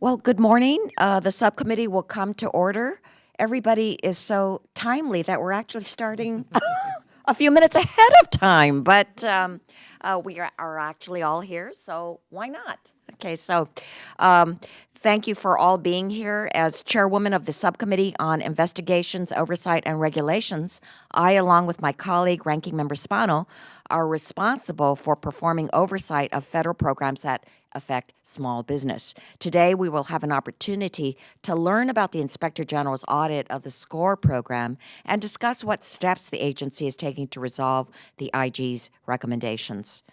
Well, good morning. The subcommittee will come to order. Everybody is so timely that we're actually starting a few minutes ahead of time, but we are actually all here, so why not? Okay, so thank you for all being here. As chairwoman of the Subcommittee on Investigations, Oversight, and Regulations, I, along with my colleague, Ranking Member Spano, are responsible for performing oversight of federal programs that affect small business. Today, we will have an opportunity to learn about the Inspector General's audit of the SCORE program and discuss what steps the agency is taking to resolve the IG's recommendations.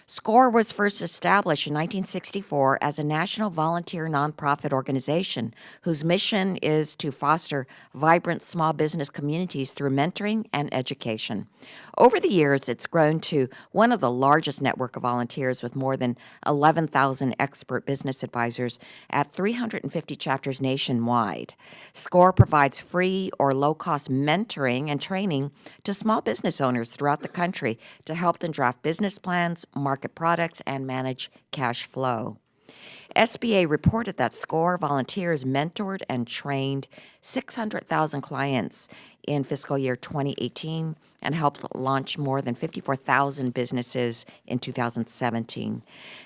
SCORE was first established in 1964 as a national volunteer nonprofit organization whose mission is to foster vibrant small business communities through mentoring and education. Over the years, it's grown to one of the largest network of volunteers with more than 11,000 expert business advisors at 350 chapters nationwide. SCORE provides free or low-cost mentoring and training to small business owners throughout the country to help them draft business plans, market products, and manage cash flow. SBA reported that SCORE volunteers mentored and trained 600,000 clients in fiscal year 2018 and helped launch more than 54,000 businesses in 2017.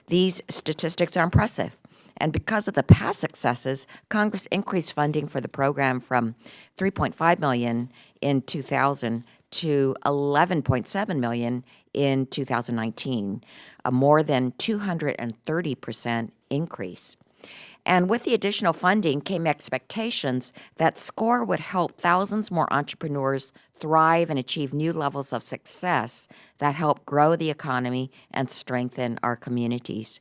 These statistics are impressive. And because of the past successes, Congress increased funding for the program from $3.5 million in 2000 to $11.7 million in 2019, a more than 230% increase. And with the additional funding came expectations that SCORE would help thousands more entrepreneurs thrive and achieve new levels of success that help grow the economy and strengthen our communities.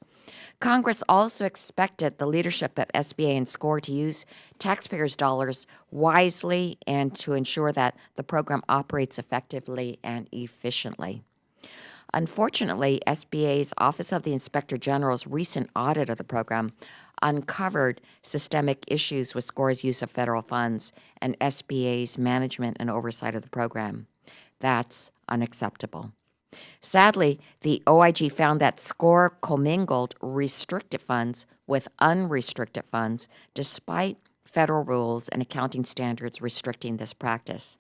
Congress also expected the leadership of SBA and SCORE to use taxpayers' dollars wisely and to ensure that the program operates effectively and efficiently. Unfortunately, SBA's Office of the Inspector General's recent audit of the program uncovered systemic issues with SCORE's use of federal funds and SBA's management and oversight of the program. That's unacceptable. Sadly, the OIG found that SCORE commingled restricted funds with unrestricted funds, despite federal rules and accounting standards restricting this practice.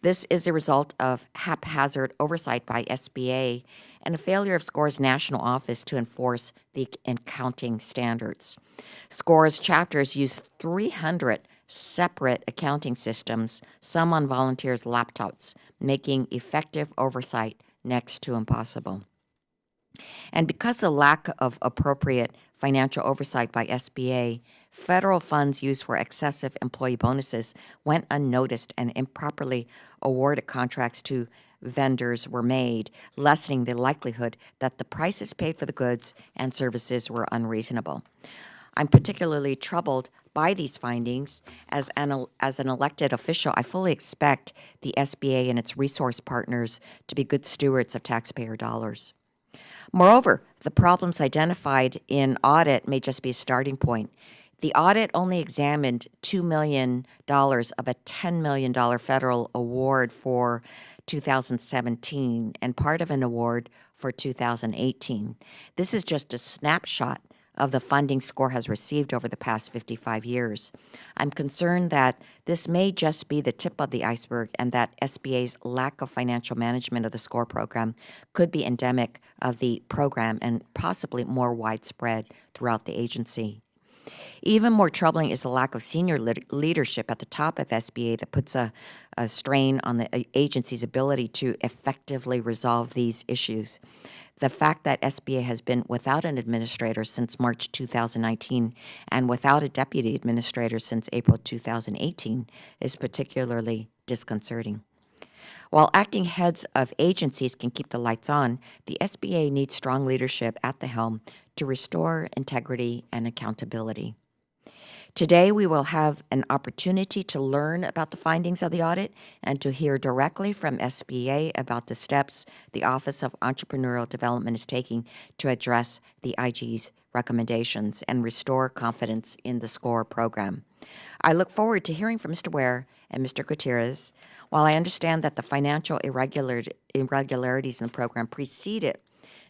This is a result of haphazard oversight by SBA and a failure of SCORE's national office to enforce the accounting standards. SCORE's chapters use 300 separate accounting systems, some on volunteers' laptops, making effective oversight next to impossible. And because of the lack of appropriate financial oversight by SBA, federal funds used for excessive employee bonuses went unnoticed and improperly awarded contracts to vendors were made, lessening the likelihood that the prices paid for the goods and services were unreasonable. I'm particularly troubled by these findings. As an elected official, I fully expect the SBA and its resource partners to be good stewards of taxpayer dollars. Moreover, the problems identified in audit may just be a starting point. The audit only examined $2 million of a $10 million federal award for 2017 and part of an award for 2018. This is just a snapshot of the funding SCORE has received over the past 55 years. I'm concerned that this may just be the tip of the iceberg and that SBA's lack of financial management of the SCORE program could be endemic of the program and possibly more widespread throughout the agency. Even more troubling is the lack of senior leadership at the top of SBA that puts a strain on the agency's ability to effectively resolve these issues. The fact that SBA has been without an administrator since March 2019 and without a deputy administrator since April 2018 is particularly disconcerting. While acting heads of agencies can keep the lights on, the SBA needs strong leadership at the helm to restore integrity and accountability. Today, we will have an opportunity to learn about the findings of the audit and to hear directly from SBA about the steps the Office of Entrepreneurial Development is taking to address the IG's recommendations and restore confidence in the SCORE program. I look forward to hearing from Mr. Ware and Mr. Gutierrez. While I understand that the financial irregularities in the program preceded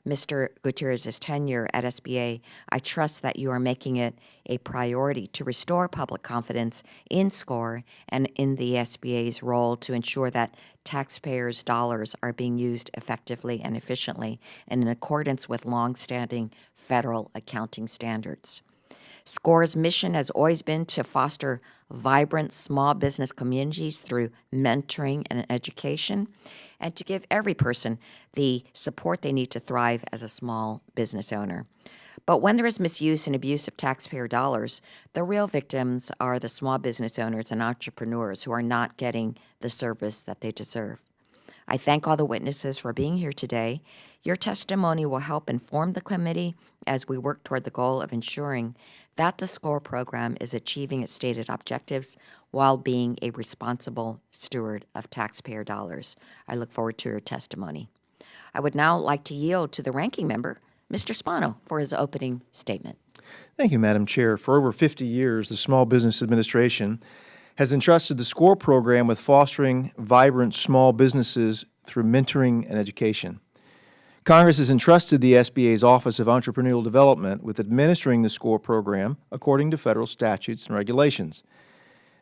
Mr. Gutierrez's tenure at SBA, I trust that you are making it a priority to restore public confidence in SCORE and in the SBA's role to ensure that taxpayers' dollars are being used effectively and efficiently and in accordance with longstanding federal accounting standards. SCORE's mission has always been to foster vibrant small business communities through mentoring and education, and to give every person the support they need to thrive as a small business owner. But when there is misuse and abuse of taxpayer dollars, the real victims are the small business owners and entrepreneurs who are not getting the service that they deserve. I thank all the witnesses for being here today. Your testimony will help inform the committee as we work toward the goal of ensuring that the SCORE program is achieving its stated objectives while being a responsible steward of taxpayer dollars. I look forward to your testimony. I would now like to yield to the ranking member, Mr. Spano, for his opening statement. Thank you, Madam Chair. For over 50 years, the Small Business Administration has entrusted the SCORE program with fostering vibrant small businesses through mentoring and education. Congress has entrusted the SBA's Office of Entrepreneurial Development with administering the SCORE program according to federal statutes and regulations.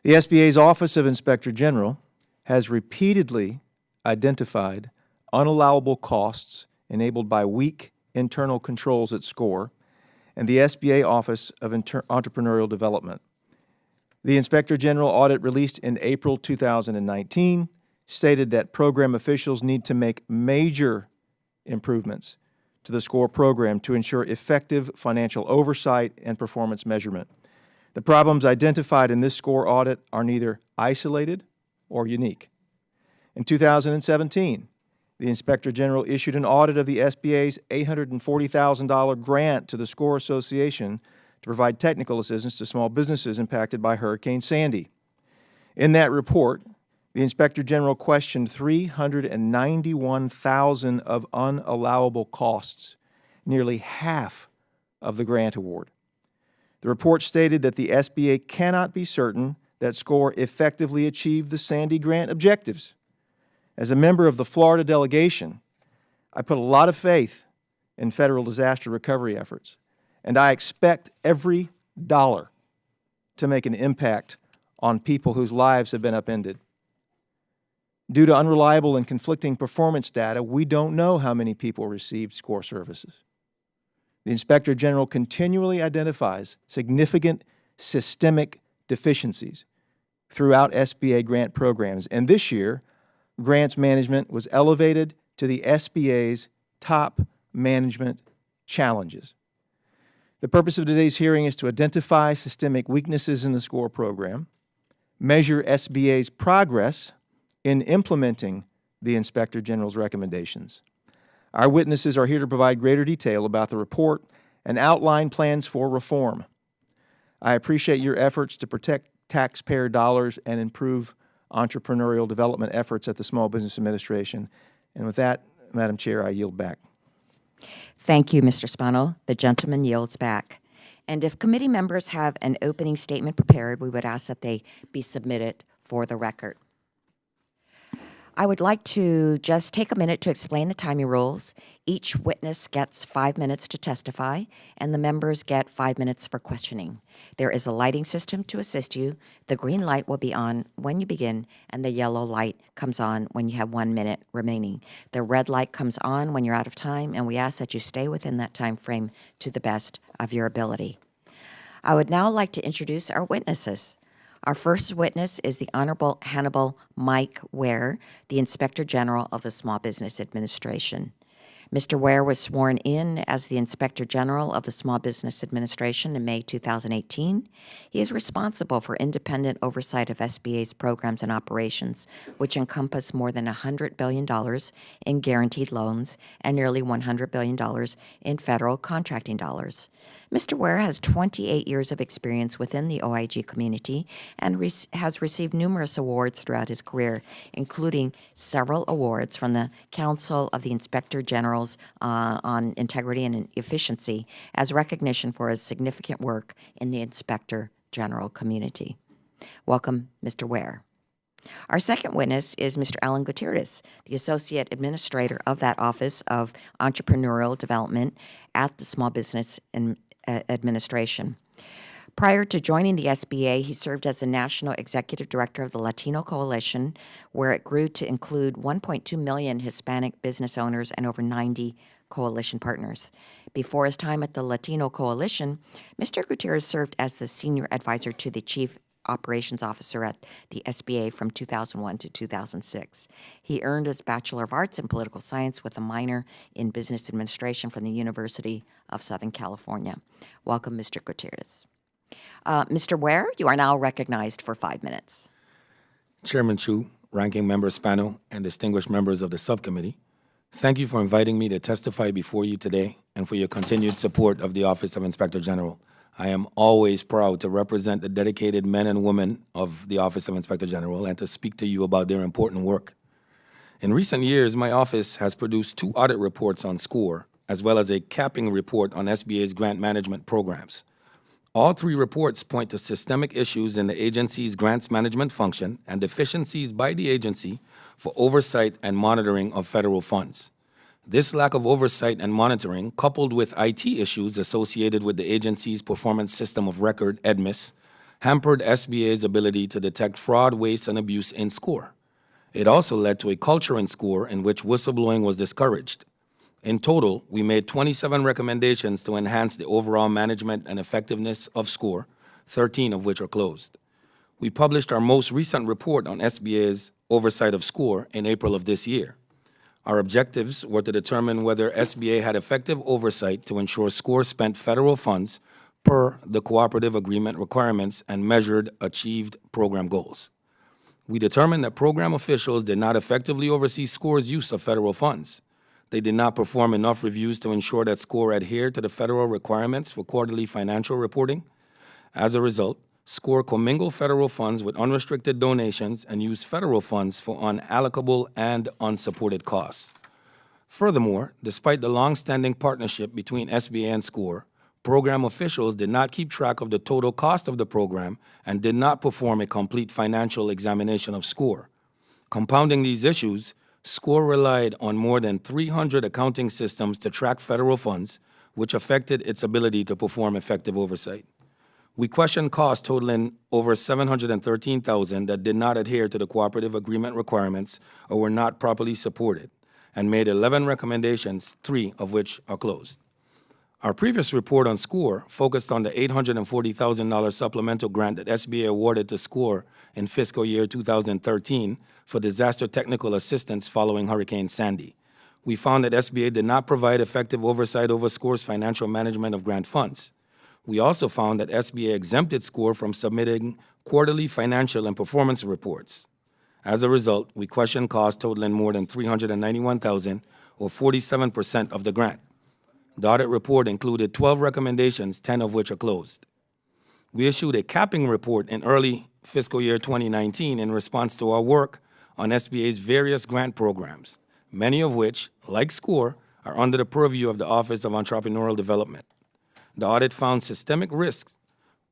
The SBA's Office of Inspector General has repeatedly identified unallowable costs enabled by weak internal controls at SCORE and the SBA Office of Entrepreneurial Development. The Inspector General audit released in April 2019 stated that program officials need to make major improvements to the SCORE program to ensure effective financial oversight and performance measurement. The problems identified in this SCORE audit are neither isolated or unique. In 2017, the Inspector General issued an audit of the SBA's $840,000 grant to the SCORE Association to provide technical assistance to small businesses impacted by Hurricane Sandy. In that report, the Inspector General questioned $391,000 of unallowable costs, nearly half of the grant award. The report stated that the SBA cannot be certain that SCORE effectively achieved the Sandy grant objectives. As a member of the Florida delegation, I put a lot of faith in federal disaster recovery efforts, and I expect every dollar to make an impact on people whose lives have been upended. Due to unreliable and conflicting performance data, we don't know how many people received SCORE services. The Inspector General continually identifies significant systemic deficiencies throughout SBA grant programs, and this year, grants management was elevated to the SBA's top management challenges. The purpose of today's hearing is to identify systemic weaknesses in the SCORE program, measure SBA's progress in implementing the Inspector General's recommendations. Our witnesses are here to provide greater detail about the report and outline plans for reform. I appreciate your efforts to protect taxpayer dollars and improve entrepreneurial development efforts at the Small Business Administration. And with that, Madam Chair, I yield back. Thank you, Mr. Spano. The gentleman yields back. And if committee members have an opening statement prepared, we would ask that they be submitted for the record. I would like to just take a minute to explain the timing rules. Each witness gets 5 minutes to testify, and the members get 5 minutes for questioning. There is a lighting system to assist you. The green light will be on when you begin, and the yellow light comes on when you have 1 minute remaining. The red light comes on when you're out of time, and we ask that you stay within that time frame to the best of your ability. I would now like to introduce our witnesses. Our first witness is the Honorable Hannibal Mike Ware, the Inspector General of the Small Business Administration. Mr. Ware was sworn in as the Inspector General of the Small Business Administration in May 2018. He is responsible for independent oversight of SBA's programs and operations, which encompass more than $100 billion in guaranteed loans and nearly $100 billion in federal contracting dollars. Mr. Ware has 28 years of experience within the OIG community and has received numerous awards throughout his career, including several awards from the Council of the Inspector Generals on Integrity and Efficiency as recognition for his significant work in the Inspector General community. Welcome, Mr. Ware. Our second witness is Mr. Alan Gutierrez, the Associate Administrator of that Office of Entrepreneurial Development at the Small Business Administration. Prior to joining the SBA, he served as the National Executive Director of the Latino Coalition, where it grew to include 1.2 million Hispanic business owners and over 90 coalition partners. Before his time at the Latino Coalition, Mr. Gutierrez served as the Senior Advisor to the Chief Operations Officer at the SBA from 2001 to 2006. He earned his Bachelor of Arts in Political Science with a minor in Business Administration from the University of Southern California. Welcome, Mr. Gutierrez. Mr. Ware, you are now recognized for 5 minutes. Chairman Chu, Ranking Member Spano, and distinguished members of the subcommittee, thank you for inviting me to testify before you today and for your continued support of the Office of Inspector General. I am always proud to represent the dedicated men and women of the Office of Inspector General and to speak to you about their important work. In recent years, my office has produced 2 audit reports on SCORE, as well as a capping report on SBA's grant management programs. All 3 reports point to systemic issues in the agency's grants management function and deficiencies by the agency for oversight and monitoring of federal funds. This lack of oversight and monitoring, coupled with IT issues associated with the agency's performance system of record, EDMIS, hampered SBA's ability to detect fraud, waste, and abuse in SCORE. It also led to a culture in SCORE in which whistleblowing was discouraged. In total, we made 27 recommendations to enhance the overall management and effectiveness of SCORE, 13 of which are closed. We published our most recent report on SBA's oversight of SCORE in April of this year. Our objectives were to determine whether SBA had effective oversight to ensure SCORE spent federal funds per the cooperative agreement requirements and measured achieved program goals. We determined that program officials did not effectively oversee SCORE's use of federal funds. They did not perform enough reviews to ensure that SCORE adhered to the federal requirements for quarterly financial reporting. As a result, SCORE commingled federal funds with unrestricted donations and used federal funds for unallocable and unsupported costs. Furthermore, despite the long-standing partnership between SBA and SCORE, program officials did not keep track of the total cost of the program and did not perform a complete financial examination of SCORE. Compounding these issues, SCORE relied on more than 300 accounting systems to track federal funds, which affected its ability to perform effective oversight. We questioned costs totaling over $713,000 that did not adhere to the cooperative agreement requirements or were not properly supported, and made 11 recommendations, 3 of which are closed. Our previous report on SCORE focused on the $840,000 supplemental grant that SBA awarded to SCORE in fiscal year 2013 for disaster technical assistance following Hurricane Sandy. We found that SBA did not provide effective oversight over SCORE's financial management of grant funds. We also found that SBA exempted SCORE from submitting quarterly financial and performance reports. As a result, we questioned costs totaling more than $391,000, or 47% of the grant. The audit report included 12 recommendations, 10 of which are closed. We issued a capping report in early fiscal year 2019 in response to our work on SBA's various grant programs, many of which, like SCORE, are under the purview of the Office of Entrepreneurial Development. The audit found systemic risks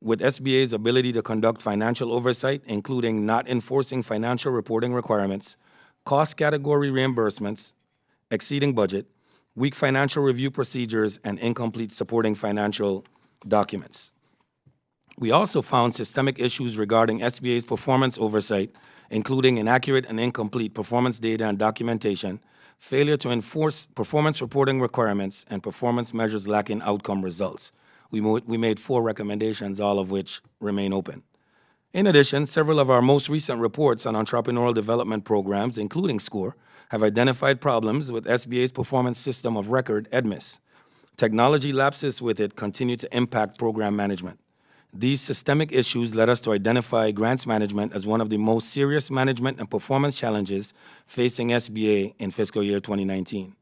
with SBA's ability to conduct financial oversight, including not enforcing financial reporting requirements, cost category reimbursements, exceeding budget, weak financial review procedures, and incomplete supporting financial documents. We also found systemic issues regarding SBA's performance oversight, including inaccurate and incomplete performance data and documentation, failure to enforce performance reporting requirements, and performance measures lacking outcome results. We made 4 recommendations, all of which remain open. In addition, several of our most recent reports on entrepreneurial development programs, including SCORE, have identified problems with SBA's performance system of record, EDMIS. Technology lapses with it continue to impact program management. These systemic issues led us to identify grants management as one of the most serious management and performance challenges facing SBA in fiscal year 2019.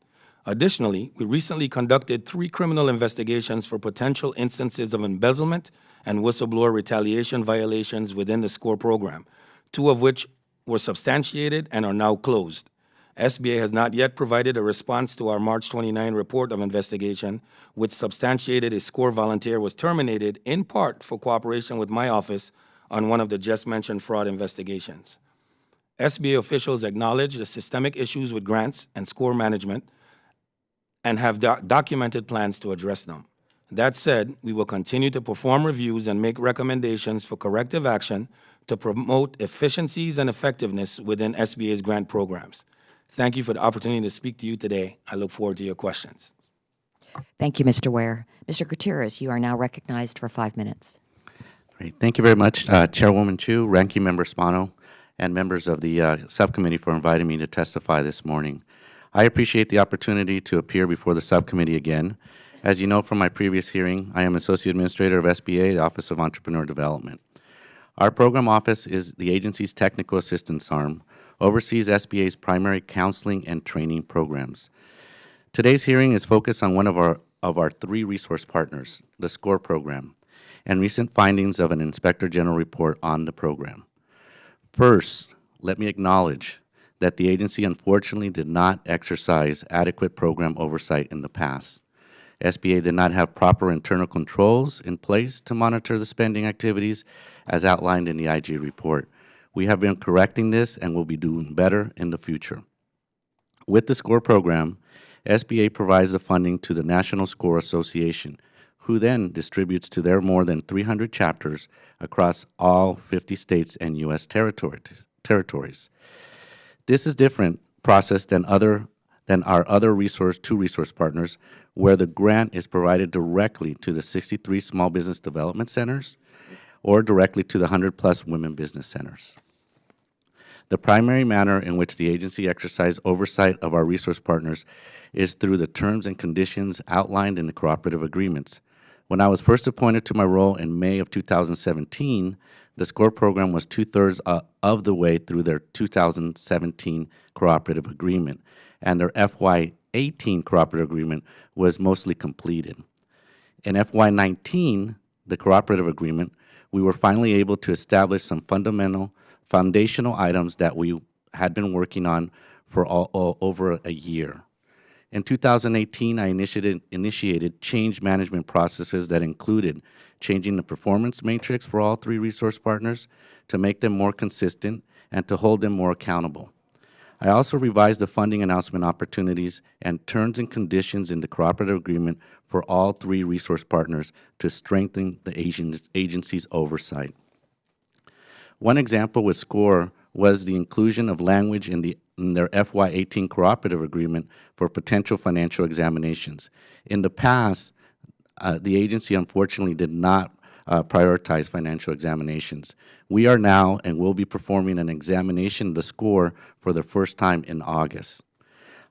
Additionally, we recently conducted 3 criminal investigations for potential instances of embezzlement and whistleblower retaliation violations within the SCORE program, 2 of which were substantiated and are now closed. SBA has not yet provided a response to our March 29 report of investigation, which substantiated a SCORE volunteer was terminated in part for cooperation with my office on one of the just mentioned fraud investigations. SBA officials acknowledge the systemic issues with grants and score management and have documented plans to address them. That said, we will continue to perform reviews and make recommendations for corrective action to promote efficiencies and effectiveness within SBA's grant programs. Thank you for the opportunity to speak to you today. I look forward to your questions. Thank you, Mr. Ware. Mr. Gutierrez, you are now recognized for 5 minutes. Great. Thank you very much, Chairwoman Chu, Ranking Member Spano, and members of the subcommittee for inviting me to testify this morning. I appreciate the opportunity to appear before the subcommittee again. As you know from my previous hearing, I am Associate Administrator of SBA, the Office of Entrepreneur Development. Our program office is the agency's technical assistance arm, oversees SBA's primary counseling and training programs. Today's hearing is focused on one of our 3 resource partners, the SCORE program, and recent findings of an Inspector General report on the program. First, let me acknowledge that the agency unfortunately did not exercise adequate program oversight in the past. SBA did not have proper internal controls in place to monitor the spending activities as outlined in the IG report. We have been correcting this and will be doing better in the future. With the SCORE program, SBA provides the funding to the National SCORE Association, who then distributes to their more than 300 chapters across all 50 states and U.S. territories. This is different process than our other two resource partners, where the grant is provided directly to the 63 small business development centers or directly to the 100+ women business centers. The primary manner in which the agency exercises oversight of our resource partners is through the terms and conditions outlined in the cooperative agreements. When I was first appointed to my role in May of 2017, the SCORE program was 2/3 of the way through their 2017 cooperative agreement, and their FY18 cooperative agreement was mostly completed. In FY19, the cooperative agreement, we were finally able to establish some foundational items that we had been working on for over a year. In 2018, I initiated change management processes that included changing the performance matrix for all 3 resource partners to make them more consistent and to hold them more accountable. I also revised the funding announcement opportunities and terms and conditions in the cooperative agreement for all 3 resource partners to strengthen the agency's oversight. One example with SCORE was the inclusion of language in their FY18 cooperative agreement for potential financial examinations. In the past, the agency unfortunately did not prioritize financial examinations. We are now and will be performing an examination of the SCORE for the first time in August.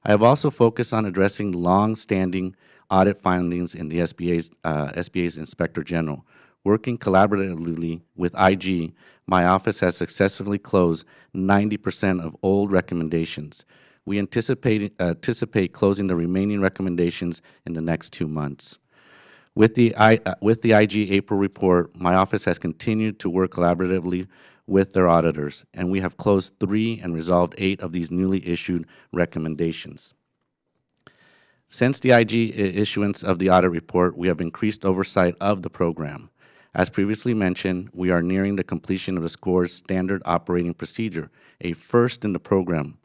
I have also focused on addressing long-standing audit findings in the SBA's Inspector General. Working collaboratively with IG, my office has successfully closed 90% of old recommendations. We anticipate closing the remaining recommendations in the next 2 months. With the IG April report, my office has continued to work collaboratively with their auditors, and we have closed 3 and resolved 8 of these newly issued recommendations. Since the IG issuance of the audit report, we have increased oversight of the program. As previously mentioned, we are nearing the completion of the SCORE's standard operating procedure, a first in the program.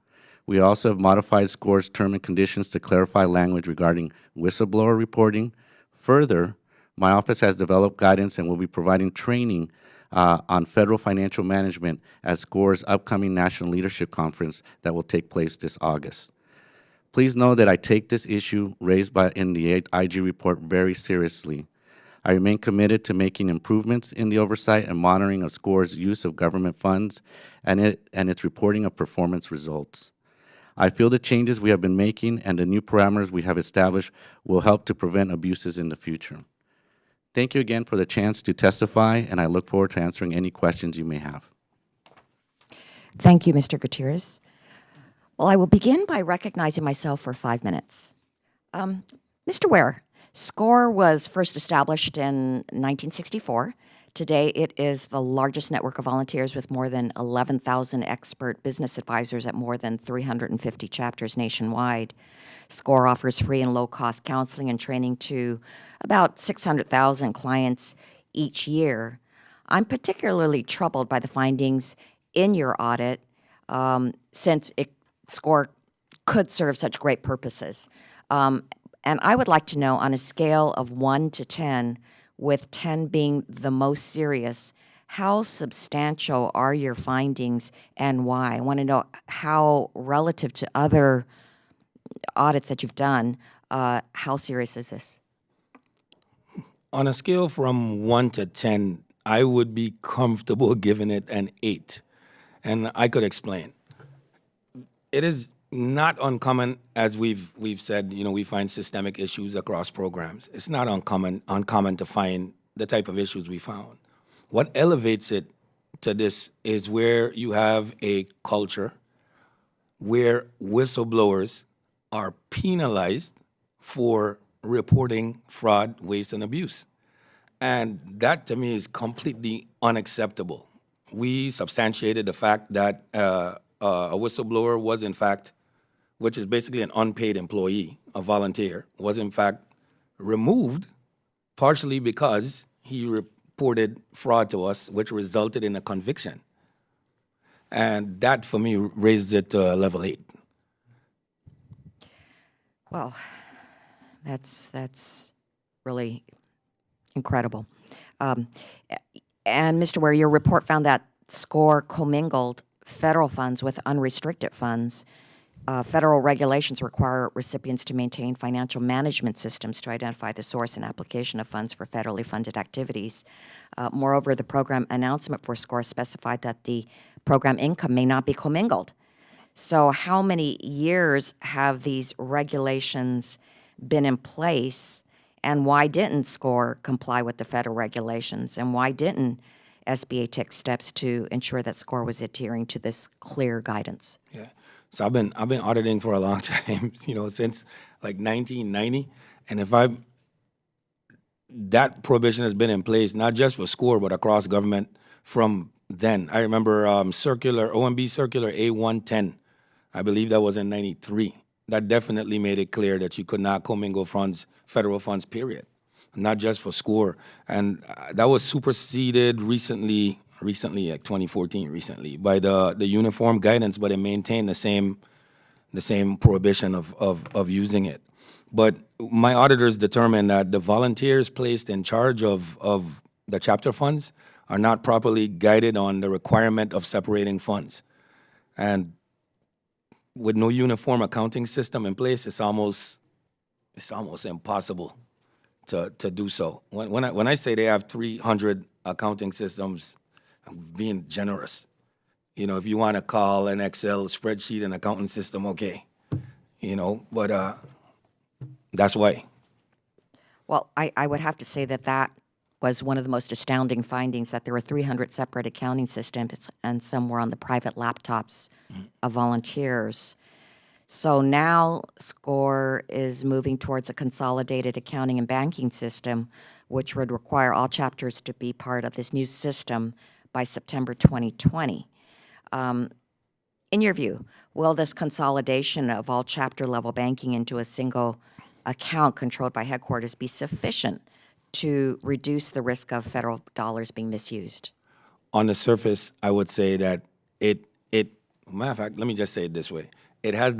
We also have modified SCORE's terms and conditions to clarify language regarding whistleblower reporting. Further, my office has developed guidance and will be providing training on federal financial management at SCORE's upcoming National Leadership Conference that will take place this August. Please know that I take this issue raised in the IG report very seriously. I remain committed to making improvements in the oversight and monitoring of SCORE's use of government funds and its reporting of performance results. I feel the changes we have been making and the new parameters we have established will help to prevent abuses in the future. Thank you again for the chance to testify, and I look forward to answering any questions you may have. Thank you, Mr. Gutierrez. Well, I will begin by recognizing myself for 5 minutes. Mr. Ware, SCORE was first established in 1964. Today, it is the largest network of volunteers with more than 11,000 expert business advisors at more than 350 chapters nationwide. SCORE offers free and low-cost counseling and training to about 600,000 clients each year. I'm particularly troubled by the findings in your audit since SCORE could serve such great purposes. And I would like to know, on a scale of 1 to 10, with 10 being the most serious, how substantial are your findings and why? I want to know how, relative to other audits that you've done, how serious is this? On a scale from 1 to 10, I would be comfortable giving it an 8. And I could explain. It is not uncommon, as we've said, we find systemic issues across programs. It's not uncommon to find the type of issues we found. What elevates it to this is where you have a culture where whistleblowers are penalized for reporting fraud, waste, and abuse. And that, to me, is completely unacceptable. We substantiated the fact that a whistleblower was, in fact, which is basically an unpaid employee, a volunteer, was, in fact, removed partially because he reported fraud to us, which resulted in a conviction. And that, for me, raised it to level 8. Well, that's really incredible. And Mr. Ware, your report found that SCORE commingled federal funds with unrestricted funds. Federal regulations require recipients to maintain financial management systems to identify the source and application of funds for federally funded activities. Moreover, the program announcement for SCORE specified that the program income may not be commingled. So how many years have these regulations been in place, and why didn't SCORE comply with the federal regulations, and why didn't SBA take steps to ensure that SCORE was adhering to this clear guidance? Yeah. So I've been auditing for a long time, since like 1990, and that prohibition has been in place not just for SCORE but across government from then. I remember OMB Circular A110, I believe that was in '93. That definitely made it clear that you could not commingle funds, federal funds, period, not just for SCORE. And that was superseded recently, like 2014, by the uniform guidance, but it maintained the same prohibition of using it. But my auditors determined that the volunteers placed in charge of the chapter funds are not properly guided on the requirement of separating funds. And with no uniform accounting system in place, it's almost impossible to do so. When I say they have 300 accounting systems, I'm being generous. If you want to call an Excel spreadsheet an accounting system, okay. But that's why. Well, I would have to say that was one of the most astounding findings, that there were 300 separate accounting systems, and some were on the private laptops of volunteers. So now SCORE is moving towards a consolidated accounting and banking system, which would require all chapters to be part of this new system by September 2020. In your view, will this consolidation of all chapter-level banking into a single account controlled by headquarters be sufficient to reduce the risk of federal dollars being misused? On the surface, I would say that matter of fact, let me just say it this way. It has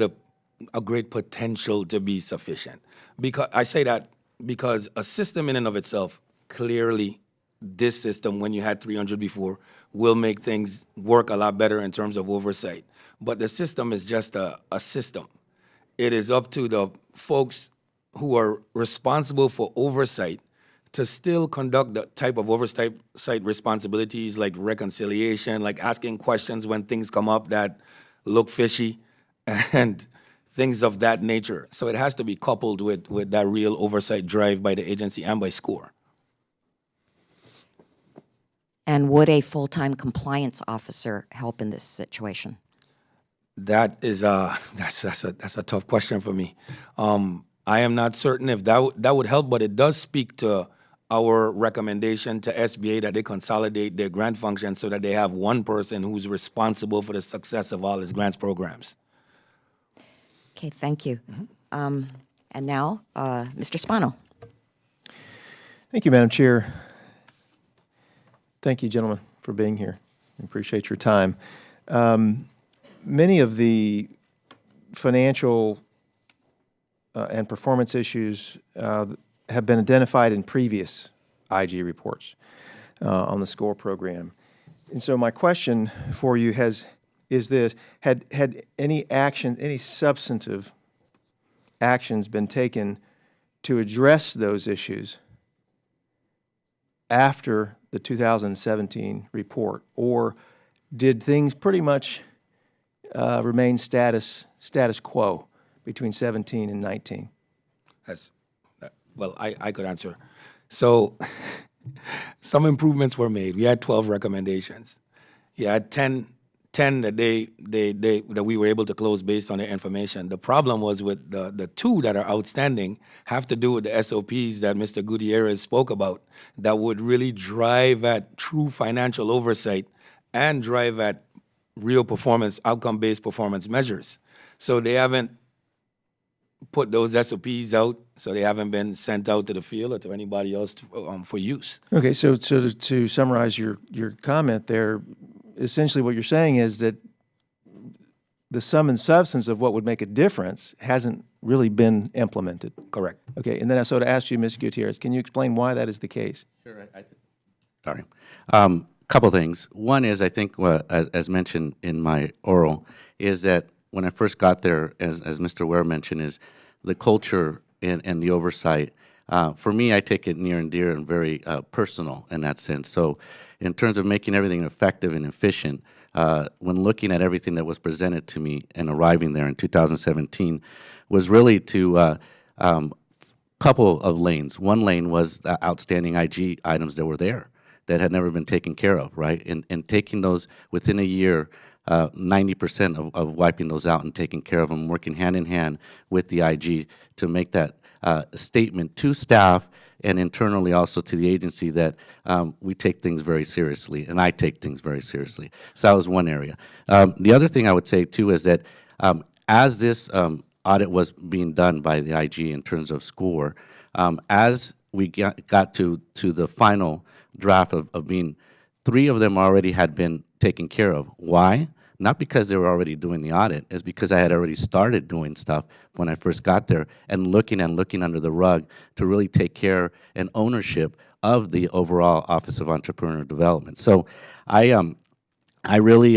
a great potential to be sufficient. Because I say that because a system in and of itself, clearly this system, when you had 300 before, will make things work a lot better in terms of oversight. But the system is just a system. It is up to the folks who are responsible for oversight to still conduct the type of oversight responsibilities like reconciliation, like asking questions when things come up that look fishy, and things of that nature. So it has to be coupled with that real oversight drive by the agency and by SCORE. And would a full-time compliance officer help in this situation? That is that's a tough question for me. I am not certain if that would help, but it does speak to our recommendation to SBA that they consolidate their grant functions so that they have one person who's responsible for the success of all its grants programs. Okay, thank you. And now, Mr. Spano. Thank you, Madam Chair. Thank you, gentlemen, for being here. I appreciate your time. many of the financial and performance issues have been identified in previous IG reports on the SCORE program. And so my question for you is this: had any substantive actions been taken to address those issues after the 2017 report, or did things pretty much remain status quo between 17 and 19? Well, I could answer. So some improvements were made. We had 12 recommendations. You had 10 that we were able to close based on the information. The problem was with the two that are outstanding have to do with the SOPs that Mr. Gutierrez spoke about that would really drive at true financial oversight and drive at real performance, outcome-based performance measures. So they haven't put those SOPs out, so they haven't been sent out to the field or to anybody else for use. Okay, so to summarize your comment there, essentially what you're saying is that the sum and substance of what would make a difference hasn't really been implemented. Correct. Okay, and then so to ask you, Mr. Gutierrez, can you explain why that is the case? Sure. Sorry. Couple things. One is, I think, as mentioned in my oral, is that when I first got there, as Mr. Ware mentioned, is the culture and the oversight. For me, I take it near and dear and very personal in that sense. So in terms of making everything effective and efficient, when looking at everything that was presented to me and arriving there in 2017, was really to couple of lanes. One lane was the outstanding IG items that were there that had never been taken care of, right? And taking those within a year, 90% of wiping those out and taking care of them, working hand in hand with the IG to make that statement to staff and internally also to the agency that we take things very seriously, and I take things very seriously. So that was one area. The other thing I would say too is that as this audit was being done by the IG in terms of SCORE, as we got to the final draft of being, 3 of them already had been taken care of. Why? Not because they were already doing the audit, it's because I had already started doing stuff when I first got there and looking under the rug to really take care and ownership of the overall Office of Entrepreneur Development. So I really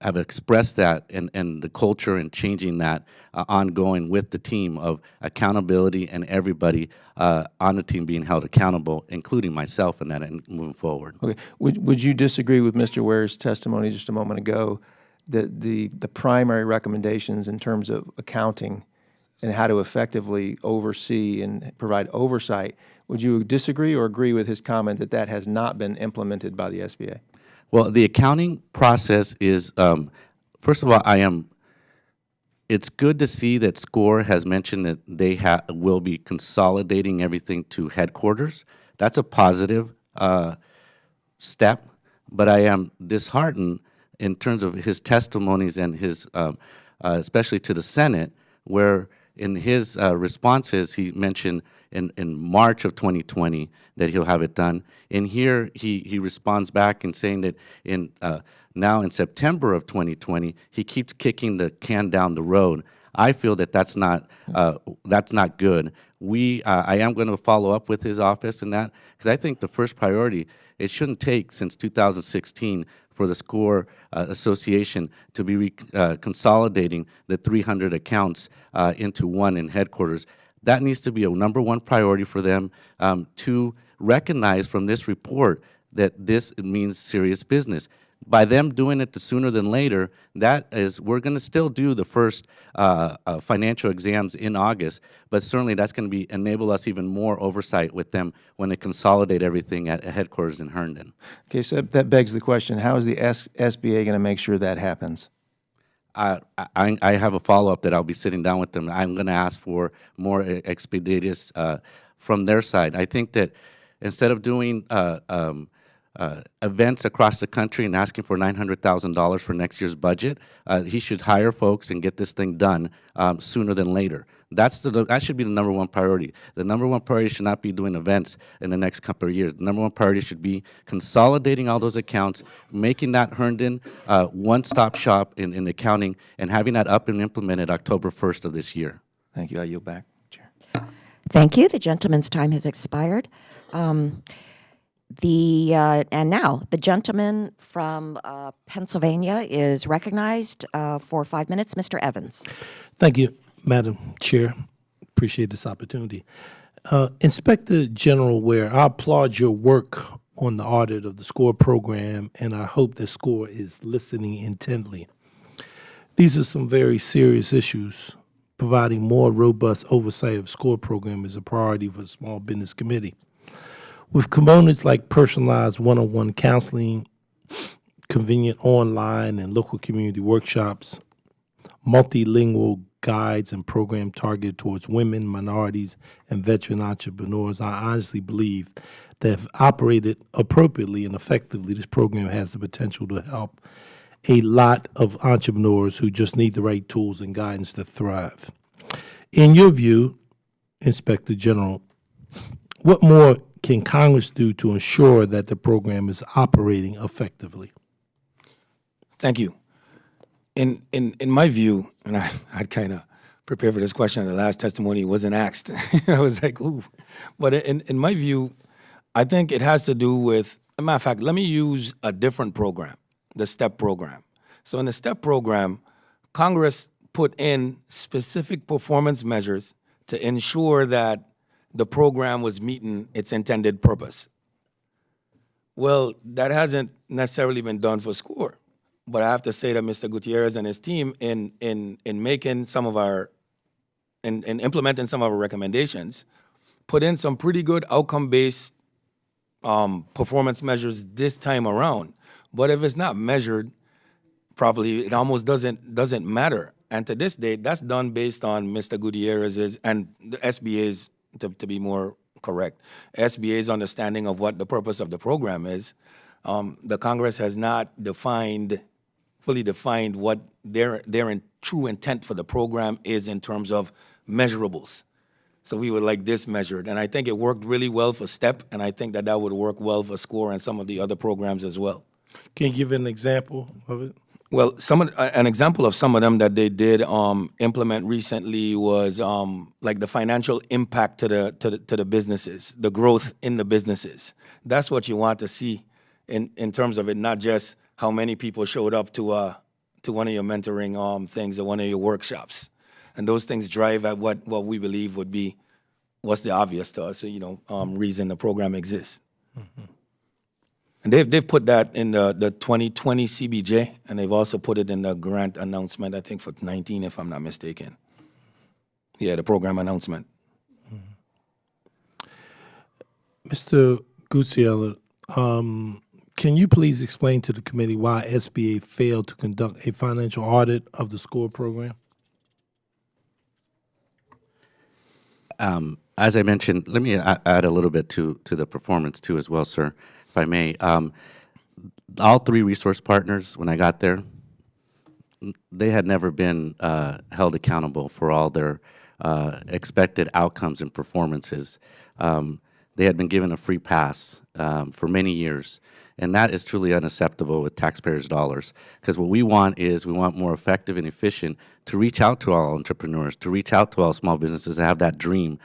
have expressed that and the culture and changing that ongoing with the team of accountability and everybody on the team being held accountable, including myself in that and moving forward. Okay, would you disagree with Mr. Ware's testimony just a moment ago that the primary recommendations in terms of accounting and how to effectively oversee and provide oversight, would you disagree or agree with his comment that that has not been implemented by the SBA? Well, the accounting process is, first of all, it's good to see that SCORE has mentioned that they will be consolidating everything to headquarters. That's a positive step, but I am disheartened in terms of his testimonies and his, especially to the Senate, where in his responses he mentioned in March of 2020 that he'll have it done. And here he responds back and saying that now in September of 2020, he keeps kicking the can down the road. I feel that that's not good. I am going to follow up with his office in that, because I think the first priority, it shouldn't take since 2016 for the SCORE Association to be consolidating the 300 accounts into one in headquarters. That needs to be a #1 priority for them to recognize from this report that this means serious business. By them doing it sooner than later, we're going to still do the first financial exams in August, but certainly that's going to enable us even more oversight with them when they consolidate everything at headquarters in Herndon. Okay, so that begs the question, how is the SBA going to make sure that happens? I have a follow-up that I'll be sitting down with them. I'm going to ask for more expeditious from their side. I think that instead of doing events across the country and asking for $900,000 for next year's budget, he should hire folks and get this thing done sooner than later. That should be the number one priority. The number one priority should not be doing events in the next couple of years. The number one priority should be consolidating all those accounts, making that Herndon one-stop shop in accounting, and having that up and implemented October 1st of this year. Thank you. I yield back, Chair. Thank you. The gentleman's time has expired. And now the gentleman from Pennsylvania is recognized for 5 minutes. Mr. Evans. Thank you, Madam Chair. Appreciate this opportunity. Inspector General Ware, I applaud your work on the audit of the SCORE program, and I hope that SCORE is listening intently. These are some very serious issues. Providing more robust oversight of SCORE program is a priority for the Small Business Committee. With components like personalized one-on-one counseling, convenient online and local community workshops, multilingual guides and program targeted towards women, minorities, and veteran entrepreneurs, I honestly believe that if operated appropriately and effectively, this program has the potential to help a lot of entrepreneurs who just need the right tools and guidance to thrive. In your view, Inspector General, what more can Congress do to ensure that the program is operating effectively? Thank you. In my view, and I'd kind of prepared for this question. The last testimony wasn't asked. I was like, ooh. But in my view, I think it has to do with, as a matter of fact, let me use a different program, the STEP program. So in the STEP program, Congress put in specific performance measures to ensure that the program was meeting its intended purpose. Well, that hasn't necessarily been done for SCORE. But I have to say that Mr. Gutierrez and his team in making some of our, in implementing some of our recommendations, put in some pretty good outcome-based performance measures this time around. But if it's not measured properly, it almost doesn't matter. And to this date, that's done based on Mr. Gutierrez's and the SBA's, to be more correct, SBA's understanding of what the purpose of the program is. The Congress has not fully defined what their true intent for the program is in terms of measurables. So we would like this measured. And I think it worked really well for STEP, and I think that would work well for SCORE and some of the other programs as well. Can you give an example of it? Well, an example of some of them that they did implement recently was like the financial impact to the businesses, the growth in the businesses. That's what you want to see in terms of it, not just how many people showed up to one of your mentoring things or one of your workshops. And those things drive at what we believe would be what's the obvious to us, reason the program exists. Mm-hmm. And they've put that in the 2020 CBJ, and they've also put it in the grant announcement, I think for 19, if I'm not mistaken. Yeah, the program announcement. Mm-hmm. Mr. Gutierrez, can you please explain to the committee why SBA failed to conduct a financial audit of the SCORE program? As I mentioned, let me add a little bit to the performance too as well, sir, if I may. All three resource partners, when I got there, they had never been held accountable for all their expected outcomes and performances. They had been given a free pass for many years. And that is truly unacceptable with taxpayers' dollars. Because what we want is we want more effective and efficient to reach out to all entrepreneurs, to reach out to all small businesses that have that dream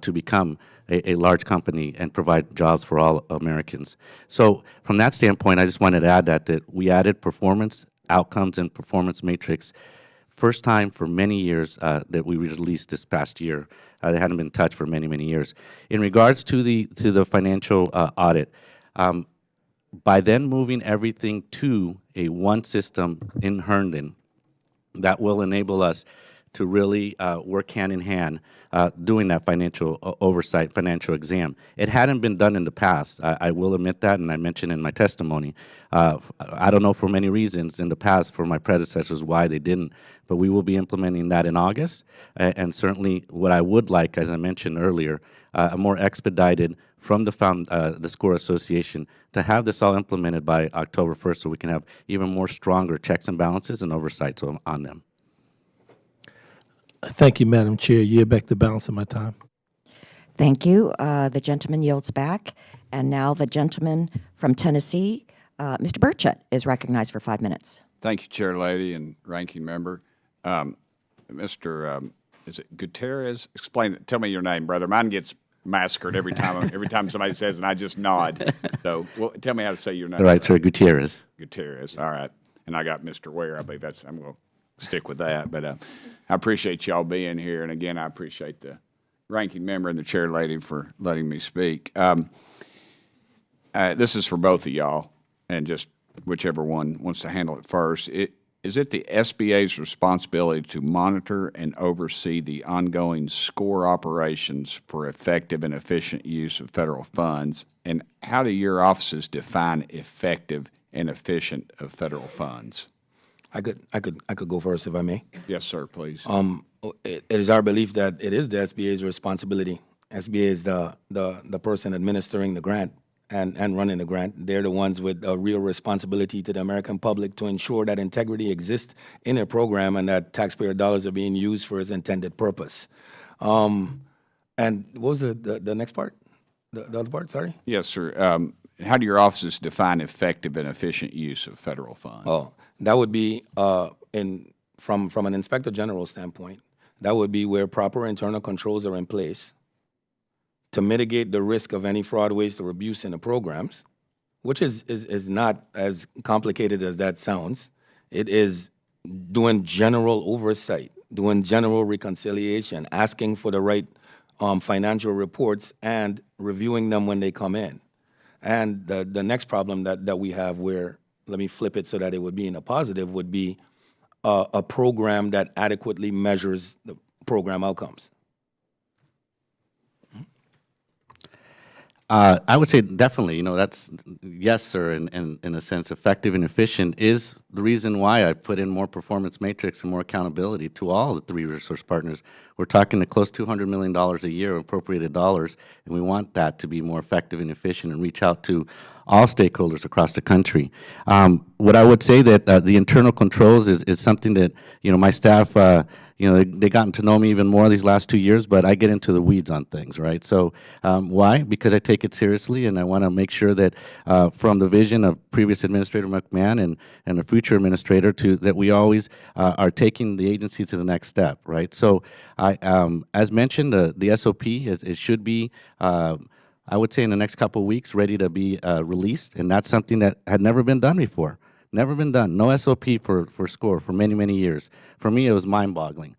to become a large company and provide jobs for all Americans. So from that standpoint, I just wanted to add that we added performance outcomes and performance matrix. First time for many years that we released this past year. They hadn't been touched for many, many years. In regards to the financial audit, by then moving everything to a one system in Herndon, that will enable us to really work hand in hand doing that financial oversight, financial exam. It hadn't been done in the past. I will admit that, and I mentioned in my testimony. I don't know for many reasons in the past for my predecessors why they didn't, but we will be implementing that in August. And certainly what I would like, as I mentioned earlier, a more expedited from the SCORE Association to have this all implemented by October 1st so we can have even more stronger checks and balances and oversight on them. Thank you, Madam Chair. Yield back the balance of my time. Thank you. The gentleman yields back. And now the gentleman from Tennessee, Mr. Burchett, is recognized for 5 minutes. Thank you, Chair Lady and Ranking Member. Mr. Is it Gutierrez? Tell me your name, brother. Mine gets massacred every time somebody says, and I just nod. So, well, tell me how to say your name. All right, sir, Gutierrez. Gutierrez. All right. And I got Mr. Ware. I believe I'm going to stick with that. But I appreciate y'all being here, and again, I appreciate the Ranking Member and the Chair Lady for letting me speak. This is for both of y'all, and just whichever one wants to handle it first. Is it the SBA's responsibility to monitor and oversee the ongoing SCORE operations for effective and efficient use of federal funds? And how do your offices define effective and efficient of federal funds? I could go first if I may. Yes, sir, please. It is our belief that it is the SBA's responsibility. SBA is the person administering the grant and running the grant. They're the ones with a real responsibility to the American public to ensure that integrity exists in a program and that taxpayer dollars are being used for its intended purpose. And what was the next part? The other part, sorry? Yes, sir. How do your offices define effective and efficient use of federal funds? Oh, that would be from an inspector general standpoint, that would be where proper internal controls are in place to mitigate the risk of any fraud, waste, or abuse in the programs, which is not as complicated as that sounds. It is doing general oversight, doing general reconciliation, asking for the right financial reports and reviewing them when they come in. And the next problem that we have where, let me flip it so that it would be in a positive, would be a program that adequately measures the program outcomes. I would say definitely, that's, yes, sir, in a sense, effective and efficient is the reason why I put in more performance matrix and more accountability to all the 3 resource partners. We're talking to close to $200 million a year of appropriated dollars, and we want that to be more effective and efficient and reach out to all stakeholders across the country. What I would say that the internal controls is something that, my staff, they've gotten to know me even more these last 2 years, but I get into the weeds on things, right? So why? Because I take it seriously, and I want to make sure that from the vision of previous Administrator McMahon and the future administrator that we always are taking the agency to the next step, right? So as mentioned, the SOP, it should be I would say in the next couple of weeks, ready to be released, and that's something that had never been done before. Never been done. No SOP for SCORE for many, many years. For me, it was mind-boggling.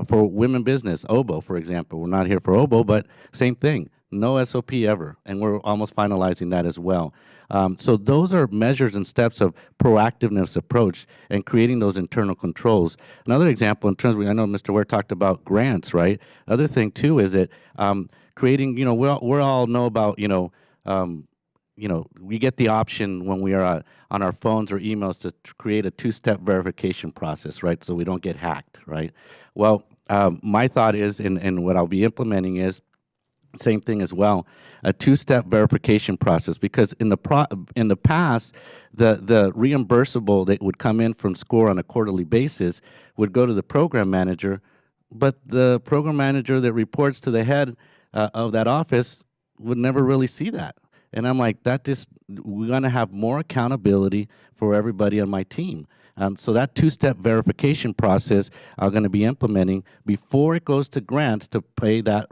For women business, OBO, for example, we're not here for OBO, but same thing. No SOP ever, and we're almost finalizing that as well. So those are measures and steps of proactiveness approach and creating those internal controls. Another example in terms of, I know Mr. Ware talked about grants, right? Other thing too is that creating, we all know about, we get the option when we are on our phones or emails to create a 2-step verification process, right? So we don't get hacked, right? Well, my thought is, and what I'll be implementing is, same thing as well, a 2-step verification process, because in the past, the reimbursable that would come in from SCORE on a quarterly basis would go to the program manager, but the program manager that reports to the head of that office would never really see that. And I'm like, we're going to have more accountability for everybody on my team. So that 2-step verification process I'm going to be implementing before it goes to grants to pay that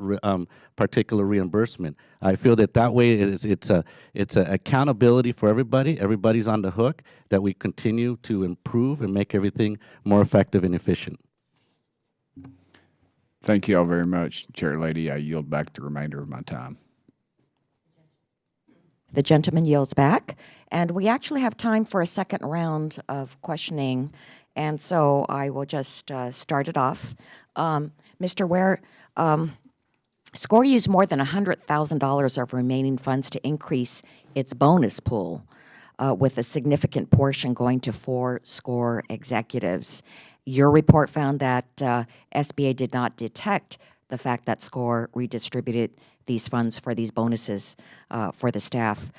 particular reimbursement. I feel that way it's a accountability for everybody. Everybody's on the hook, that we continue to improve and make everything more effective and efficient. Thank you all very much, Chair Lady. I yield back the remainder of my time. The gentleman yields back, and we actually have time for a second round of questioning, and so I will just start it off. Mr. Ware, SCORE used more than $100,000 of remaining funds to increase its bonus pool, with a significant portion going to 4 SCORE executives. Your report found that SBA did not detect the fact that SCORE redistributed these funds for these bonuses for the staff.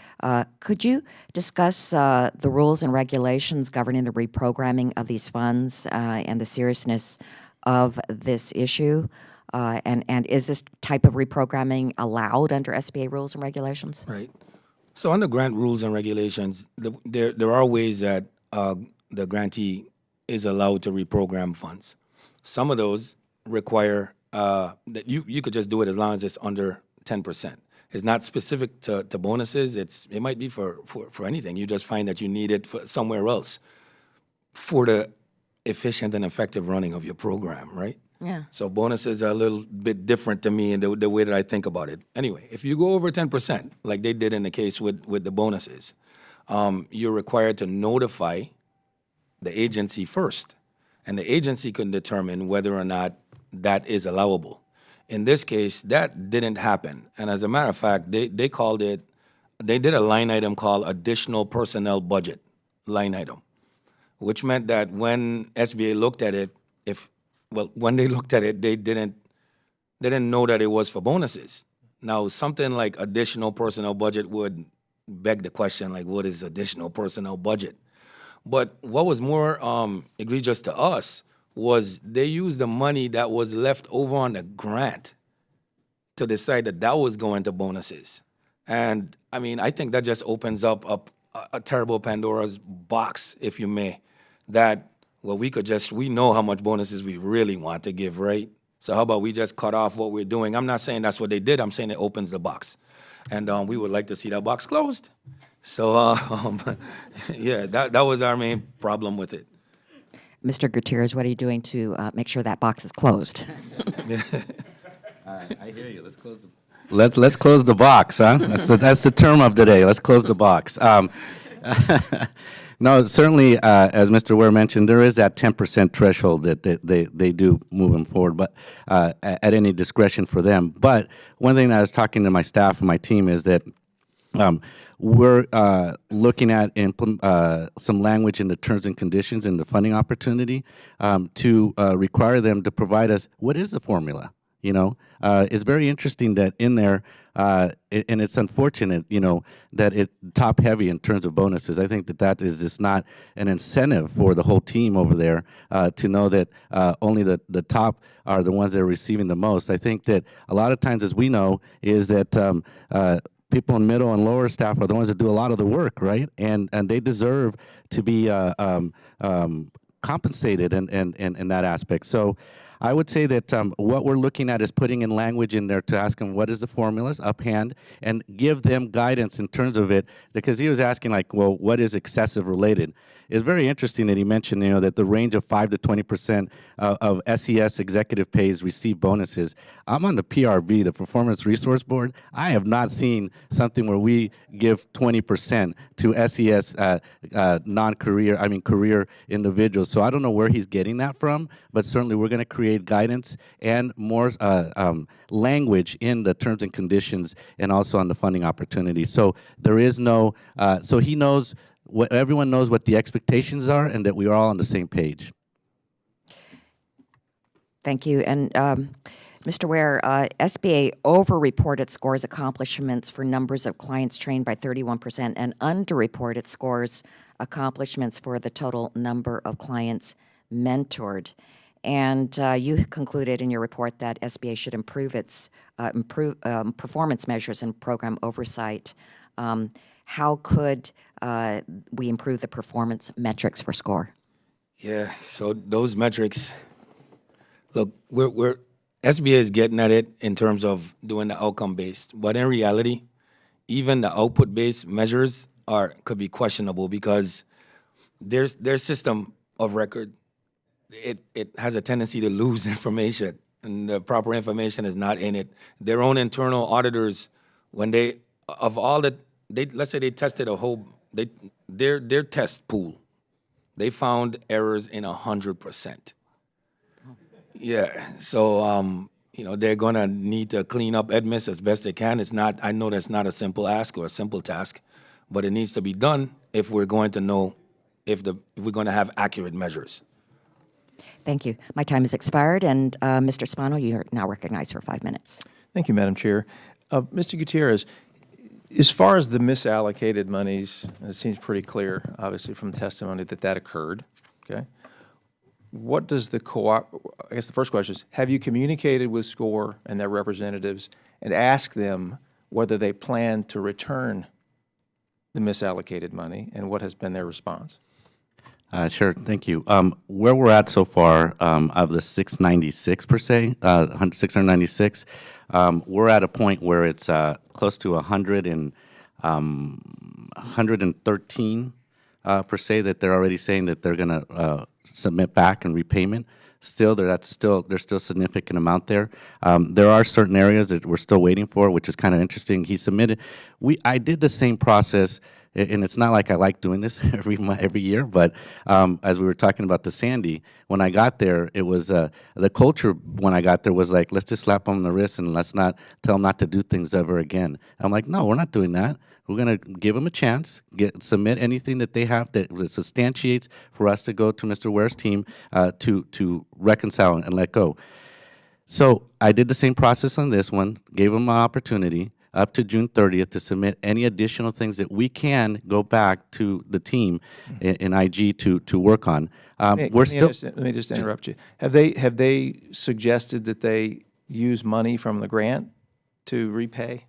Could you discuss the rules and regulations governing the reprogramming of these funds and the seriousness of this issue? And is this type of reprogramming allowed under SBA rules and regulations? Right. So under grant rules and regulations, there are ways that the grantee is allowed to reprogram funds. Some of those require that you could just do it as long as it's under 10%. It's not specific to bonuses. It might be for anything. You just find that you need it for somewhere else for the efficient and effective running of your program, right? Yeah. So bonuses are a little bit different to me in the way that I think about it. Anyway, if you go over 10%, like they did in the case with the bonuses, you're required to notify the agency first, and the agency can determine whether or not that is allowable. In this case, that didn't happen, and as a matter of fact, they did a line item called additional personnel budget line item, which meant that when SBA looked at it, when they looked at it, they didn't know that it was for bonuses. Now, something like additional personnel budget would beg the question, like, what is additional personnel budget? But what was more egregious to us was they used the money that was left over on the grant to decide that that was going to bonuses. And, I mean, I think that just opens up a terrible Pandora's box, if you may, that, well, we know how much bonuses we really want to give, right? So how about we just cut off what we're doing? I'm not saying that's what they did. I'm saying it opens the box. And we would like to see that box closed. So, yeah, that was our main problem with it. Mr. Gutierrez, what are you doing to make sure that box is closed? I hear you. Let's close the. Let's close the box, huh? That's the term of the day. Let's close the box. No, certainly, as Mr. Ware mentioned, there is that 10% threshold that they do moving forward, but at any discretion for them. But one thing that I was talking to my staff and my team is that we're looking at some language in the terms and conditions in the funding opportunity to require them to provide us what is the formula. You know, it's very interesting that in there, and it's unfortunate, you know, that it's top heavy in terms of bonuses. I think that is just not an incentive for the whole team over there to know that only the top are the ones that are receiving the most. I think that a lot of times, as we know, is that people in middle and lower staff are the ones that do a lot of the work, right? And they deserve to be compensated in that aspect. So I would say that what we're looking at is putting in language in there to ask them what is the formulas uphand and give them guidance in terms of it, because he was asking like, well, what is excessive related? It's very interesting that he mentioned, you know, that the range of 5 to 20% of SES executive pays receive bonuses. I'm on the PRB, the Performance Resource Board. I have not seen something where we give 20% to SES career individuals. So I don't know where he's getting that from, but certainly we're going to create guidance and more language in the terms and conditions and also on the funding opportunity. So there is no, so he knows, everyone knows what the expectations are and that we are all on the same page. Thank you. And Mr. Ware, SBA over-reported scores accomplishments for numbers of clients trained by 31% and under-reported scores accomplishments for the total number of clients mentored. And you concluded in your report that SBA should improve its performance measures and program oversight. How could we improve the performance metrics for SCORE? Yeah, so those metrics, look, we're SBA is getting at it in terms of doing the outcome-based, but in reality, even the output-based measures could be questionable because their system of record, it has a tendency to lose information, and the proper information is not in it. Their own internal auditors, when let's say they tested their test pool, they found errors in 100%. Yeah, so they're gonna need to clean up EDMIS as best they can. I know that's not a simple ask or a simple task, but it needs to be done if we're going to know if we're going to have accurate measures. Thank you. My time has expired, and Mr. Spano, you are now recognized for 5 minutes. Thank you, Madam Chair. Mr. Gutierrez, as far as the misallocated monies, it seems pretty clear, obviously, from the testimony that occurred, okay? What does I guess the first question is, have you communicated with SCORE and their representatives and asked them whether they plan to return the misallocated money, and what has been their response? Sure, thank you. Where we're at so far, of the 696 per se, 696, we're at a point where it's close to 113 per se that they're already saying that they're going to submit back in repayment. Still, there's still a significant amount there. There are certain areas that we're still waiting for, which is kind of interesting. He submitted. I did the same process, and it's not like I like doing this every year, but as we were talking about the Sandy, when I got there, it was the culture when I got there was like, let's just slap them on the wrist and let's not tell them not to do things ever again. I'm like, no, we're not doing that. We're going to give them a chance, submit anything that they have that substantiates for us to go to Mr. Ware's team to reconcile and let go. So I did the same process on this one, gave them an opportunity up to June 30th to submit any additional things that we can go back to the team in IG to work on. Let me just interrupt you. Have they suggested that they use money from the grant to repay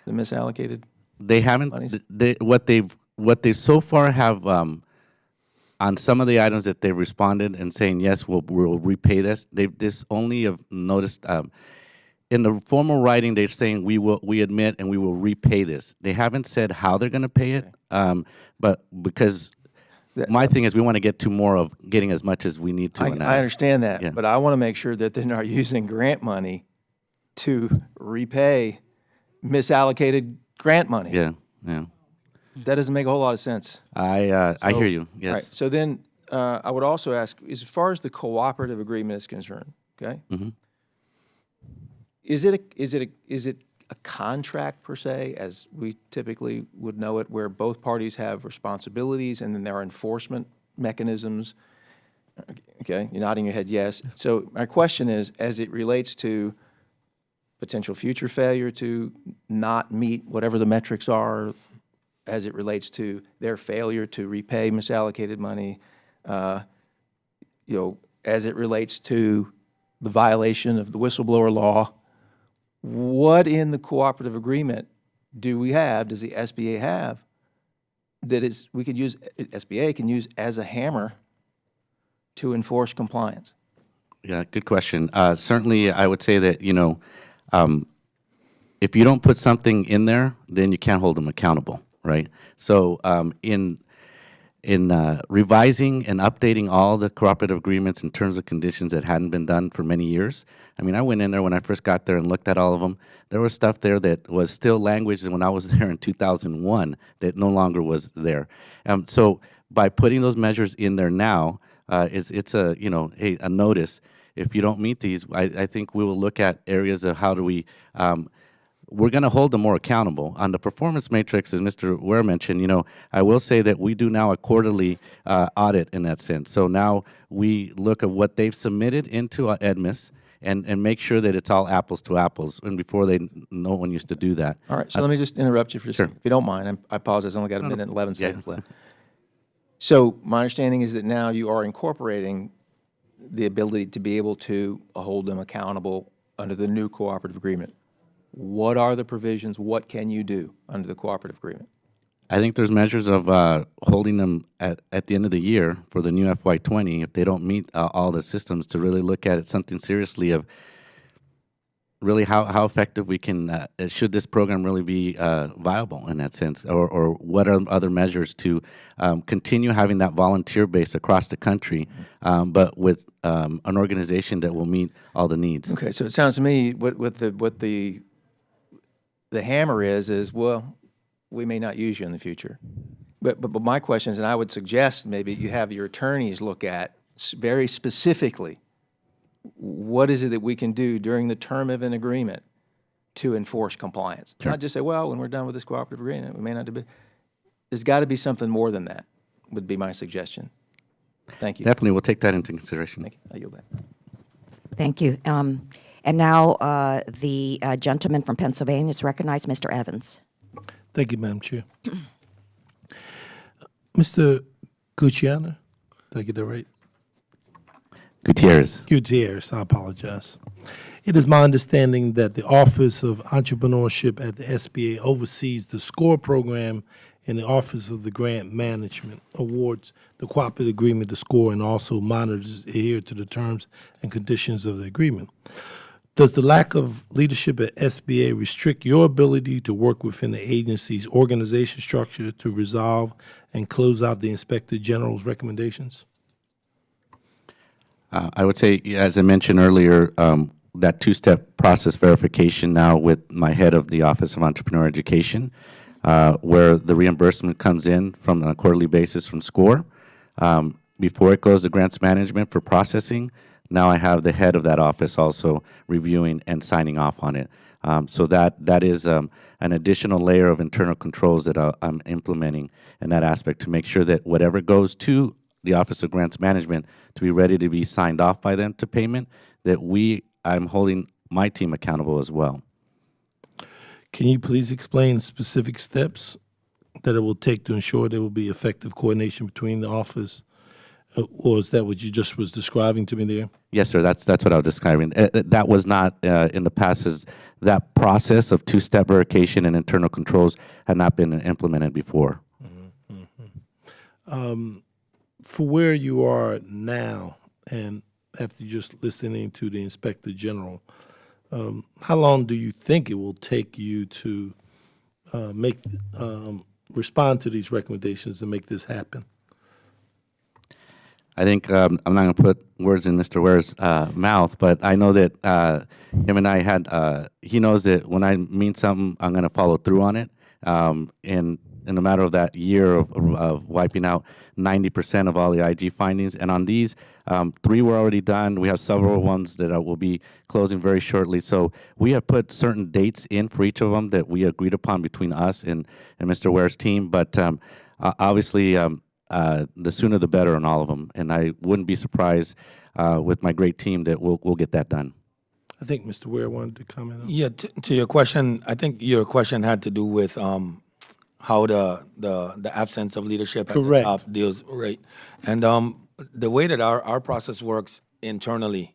the misallocated? They haven't. What they so far have on some of the items that they've responded and saying yes, we'll repay this. They've just only have noticed in the formal writing they're saying we admit and we will repay this. They haven't said how they're going to pay it, but because my thing is we want to get to more of getting as much as we need to. I understand that, yeah. But I want to make sure that they're not using grant money to repay misallocated grant money. Yeah. That doesn't make a whole lot of sense. I hear you. Yes. All right. So then I would also ask, as far as the cooperative agreement is concerned, okay? Mm-hmm. Is it a contract per se, as we typically would know it, where both parties have responsibilities and then there are enforcement mechanisms? Okay, you're nodding your head yes. So my question is, as it relates to potential future failure to not meet whatever the metrics are, as it relates to their failure to repay misallocated money, as it relates to the violation of the whistleblower law, what in the cooperative agreement does the SBA have that SBA can use as a hammer to enforce compliance? Yeah, good question. Certainly, I would say that, if you don't put something in there, then you can't hold them accountable, right? So in revising and updating all the cooperative agreements in terms of conditions that hadn't been done for many years, I mean, I went in there when I first got there and looked at all of them. There was stuff there that was still language when I was there in 2001 that no longer was there. So by putting those measures in there now, it's a notice. If you don't meet these, I think we will look at areas of how do we, we're going to hold them more accountable. On the performance matrix, as Mr. Ware mentioned, I will say that we do now a quarterly audit in that sense. So now we look at what they've submitted into EDMIS and make sure that it's all apples to apples. And before no one used to do that. All right, so let me just interrupt you for a second, if you don't mind. I apologize, I only got a minute and 11 seconds left. So my understanding is that now you are incorporating the ability to be able to hold them accountable under the new cooperative agreement. What are the provisions? What can you do under the cooperative agreement? I think there's measures of holding them at the end of the year for the new FY20 if they don't meet all the systems to really look at it something seriously of really how effective we can, should this program really be viable in that sense, or what are other measures to continue having that volunteer base across the country, but with an organization that will meet all the needs. Okay, so it sounds to me what the hammer is, well, we may not use you in the future. But my question is, and I would suggest maybe you have your attorneys look at very specifically, what is it that we can do during the term of an agreement to enforce compliance? Sure. Not just say, well, when we're done with this cooperative agreement, we may not do. There's got to be something more than that, would be my suggestion. Thank you. Definitely, we'll take that into consideration. Thank you. I yield back. Thank you. And now the gentleman from Pennsylvania is recognized, Mr. Evans. Thank you, Madam Chair. Mr. Gutierrez, did I get that right? Gutierrez, I apologize. It is my understanding that the Office of Entrepreneurship at the SBA oversees the SCORE program, and the Office of the Grant Management awards the cooperative agreement to SCORE and also monitors adhere to the terms and conditions of the agreement. Does the lack of leadership at SBA restrict your ability to work within the agency's organization structure to resolve and close out the Inspector General's recommendations? I would say, as I mentioned earlier, that two-step process verification now with my head of the Office of Entrepreneur Education, where the reimbursement comes in from on a quarterly basis from SCORE. Before it goes to grants management for processing, now I have the head of that office also reviewing and signing off on it. So that is an additional layer of internal controls that I'm implementing in that aspect to make sure that whatever goes to the Office of Grants Management to be ready to be signed off by them to payment, that I'm holding my team accountable as well. Can you please explain specific steps that it will take to ensure there will be effective coordination between the office, or is that what you just was describing to me there? Yes, sir. That's what I was describing. That was not in the past. That process of two-step verification and internal controls had not been implemented before. For where you are now, and after just listening to the Inspector General, how long do you think it will take you to respond to these recommendations and make this happen? I think I'm not going to put words in Mr. Ware's mouth, but I know that him and I had, he knows that when I mean something, I'm going to follow through on it. And in a matter of that year of wiping out 90% of all the IG findings. And on these, 3 were already done. We have several ones that will be closing very shortly. So we have put certain dates in for each of them that we agreed upon between us and Mr. Ware's team. But obviously, the sooner the better on all of them. And I wouldn't be surprised with my great team that we'll get that done. I think Mr. Ware wanted to comment on. Yeah, to your question, I think your question had to do with how the absence of leadership at the Correct. top deals, right? And the way that our process works internally,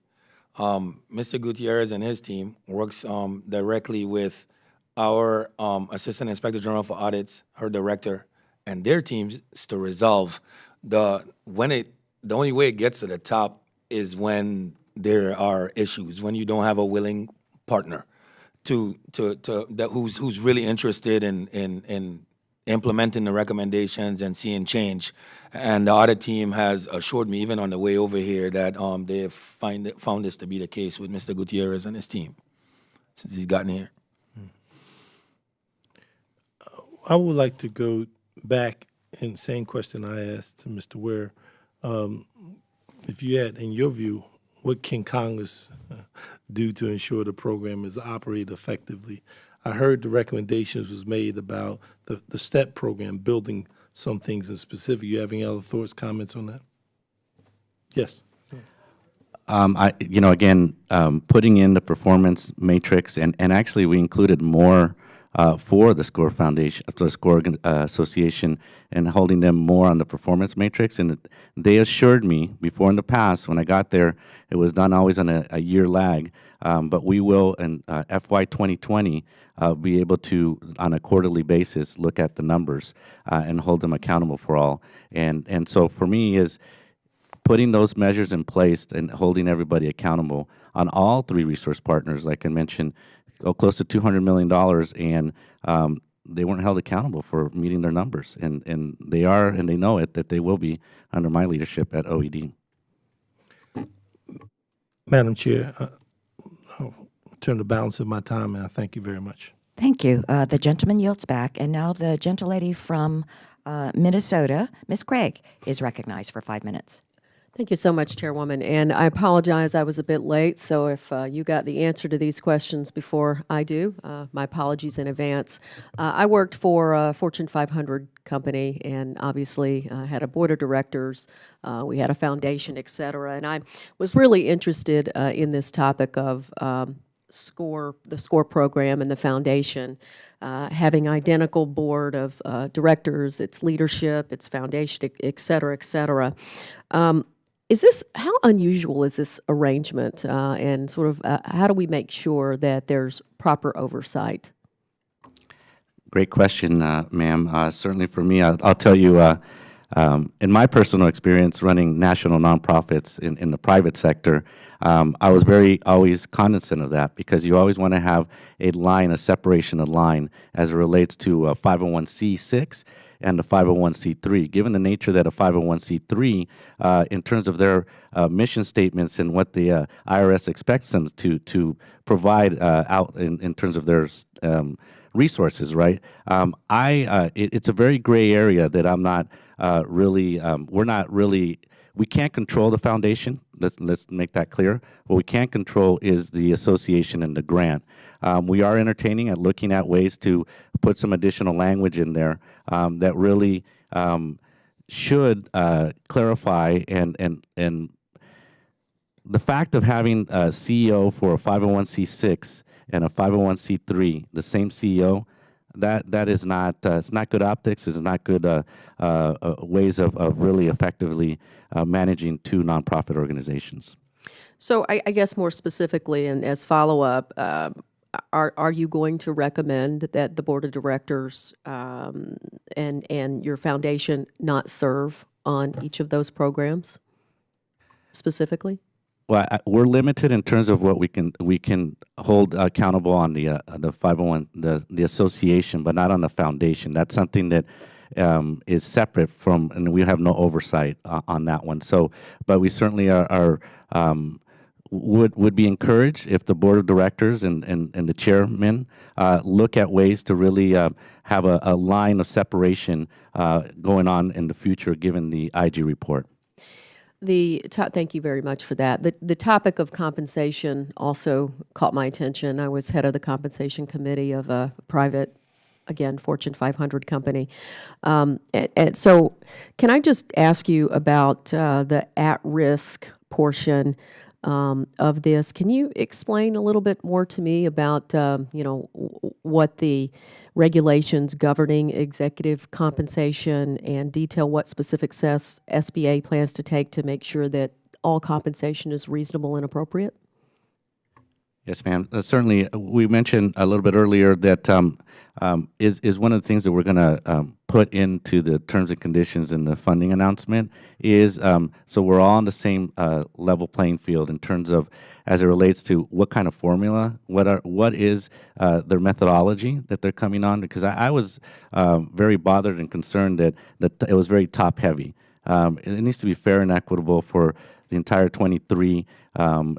Mr. Gutierrez and his team works directly with our Assistant Inspector General for Audits, her director, and their teams to resolve the only way it gets to the top is when there are issues, when you don't have a willing partner who's really interested in implementing the recommendations and seeing change. And the audit team has assured me, even on the way over here, that they have found this to be the case with Mr. Gutierrez and his team since he's gotten here. I would like to go back and same question I asked to Mr. Ware. If you had, in your view, what can Congress do to ensure the program is operated effectively? I heard the recommendations was made about the STEP program, building some things in specific. You have any other thoughts, comments on that? Yes. Again, putting in the performance matrix, and actually we included more for the SCORE Foundation, the SCORE Association, and holding them more on the performance matrix. And they assured me before in the past, when I got there, it was done always on a year lag, but we will in FY 2020 be able to, on a quarterly basis, look at the numbers and hold them accountable for all. And so for me is putting those measures in place and holding everybody accountable on all 3 resource partners, like I mentioned, close to $200 million, and they weren't held accountable for meeting their numbers. And they are, and they know it, that they will be under my leadership at OED. Madam Chair, I'll turn the balance of my time, and I thank you very much. Thank you. The gentleman yields back, and now the gentlelady from Minnesota, Ms. Craig, is recognized for 5 minutes. Thank you so much, Chairwoman. And I apologize, I was a bit late, so if you got the answer to these questions before I do, my apologies in advance. I worked for a Fortune 500 company and obviously had a board of directors. We had a foundation, et cetera. And I was really interested in this topic of the SCORE program and the foundation, having identical board of directors, its leadership, its foundation, et cetera, et cetera. How unusual is this arrangement, and sort of how do we make sure that there's proper oversight? Great question, ma'am. Certainly for me, I'll tell you, in my personal experience running national nonprofits in the private sector, I was always cognizant of that, because you always want to have a separation of line as it relates to 501c6 and the 501c3. Given the nature that a 501c3, in terms of their mission statements and what the IRS expects them to provide out in terms of their resources, right? It's a very gray area that I'm not we can't control the foundation. Let's make that clear. What we can control is the association and the grant. We are entertaining and looking at ways to put some additional language in there that really should clarify and the fact of having a CEO for a 501c6 and a 501c3, the same CEO, that is not it's not good optics. It's not good ways of really effectively managing two nonprofit organizations. So I guess more specifically, and as follow-up, are you going to recommend that the board of directors and your foundation not serve on each of those programs specifically? Well, we're limited in terms of what we can hold accountable on the 501, the association, but not on the foundation. That's something that is separate from, and we have no oversight on that one. So, but we certainly would be encouraged if the board of directors and the chairman look at ways to really have a line of separation going on in the future, given the IG report. Thank you very much for that. The topic of compensation also caught my attention. I was head of the compensation committee of a private, again, Fortune 500 company. And so can I just ask you about the at-risk portion of this? Can you explain a little bit more to me about, what the regulations governing executive compensation and detail what specific steps SBA plans to take to make sure that all compensation is reasonable and appropriate? Yes, ma'am. Certainly, we mentioned a little bit earlier that is one of the things that we're going to put into the terms and conditions in the funding announcement is so we're all on the same level playing field in terms of as it relates to what kind of formula, what is their methodology that they're coming on, because I was very bothered and concerned that it was very top heavy. It needs to be fair and equitable for the entire 23